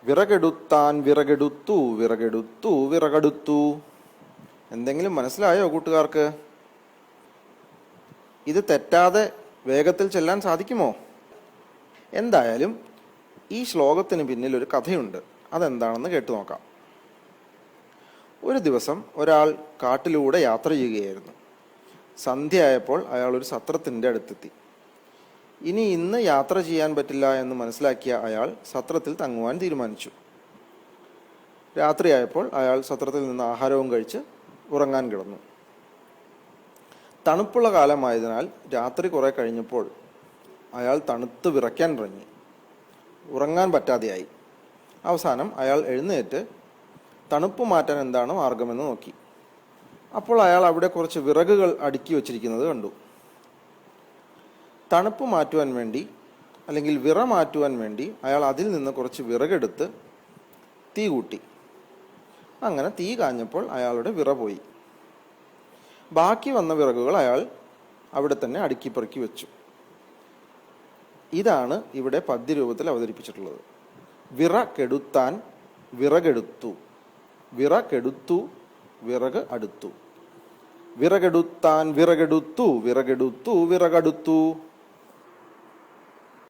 വിറകെടുത്താൻ വിറകെടുത്തു വിറകെടുത്തു വിറകെടുത്തു. എന്തെങ്കിലും മനസ്സിലായോ കൂട്ടുകാർക്ക്? ഇത് തെറ്റാതെ വേഗത്തിൽ ചെല്ലാൻ സാധിക്കുമോ? എന്തായാലും ഈ ശ്ലോകത്തിന് പിന്നിൽ ഒരു കഥയുണ്ട്. അതെന്താണെന്ന് കേട്ടു നോക്കാം. ഒരു ദിവസം ഒരാൾ കാട്ടിലൂടെ യാത്ര ചെയ്യുകയായിരുന്നു. സന്ധ്യയായപ്പോൾ അയാൾ ഒരു സത്രത്തിൻ്റെ അടുത്തെത്തി. ഇന്ന് യാത്ര ചെയ്യാൻ പറ്റില്ല എന്ന് മനസ്സിലാക്കിയ അയാൾ സത്രത്തിൽ തങ്ങുവാൻ തീരുമാനിച്ചു. രാത്രിയായപ്പോൾ അയാൾ സത്രത്തിൽ നിന്ന് ആഹാരവും കഴിച്ച് ഉറങ്ങാൻ കിടന്നു. തണുപ്പുള്ള കാലമായതിനാൽ രാത്രി കുറെ കഴിഞ്ഞപ്പോൾ അയാൾ തണുത്ത് വിറയ്ക്കാൻ തുടങ്ങി. ഉറങ്ങാൻ പറ്റാതെയായി. അവസാനം അയാൾ എഴുന്നേറ്റ് തണുപ്പ് മാറ്റാൻ എന്താണ് മാർഗമെന്ന് നോക്കി. അപ്പോൾ അയാൾ അവിടെ കുറച്ച് വിറകുകൾ അടുക്കി വച്ചിരിക്കുന്നത് കണ്ടു. തണുപ്പ് മാറ്റുവാൻ വേണ്ടി, അല്ലെങ്കിൽ വിറ മാറ്റുവാൻ വേണ്ടി അയാൾ അതിൽ നിന്ന് കുറച്ച് വിറകെടുത്ത് തീ കൂട്ടി. അങ്ങനെ തീ കാഞ്ഞപ്പോൾ അയാളുടെ വിറ പോയി. ബാക്കി വന്ന വിറകുകൾ അയാൾ അവിടെ തന്നെ അടുക്കിപ്പെറുക്കി വെച്ചു. ഇതാണ് ഇവിടെ പദ്യരൂപത്തിൽ അവതരിപ്പിച്ചിട്ടുള്ളത്. വിറ കെടുത്താൻ വിറകെടുത്തു, വിറ കെടുത്തു വിറക് അടുത്തു, വിറകെടുത്താൻ വിറകെടുത്തു വിറകെടുത്തു വിറകടുത്തു.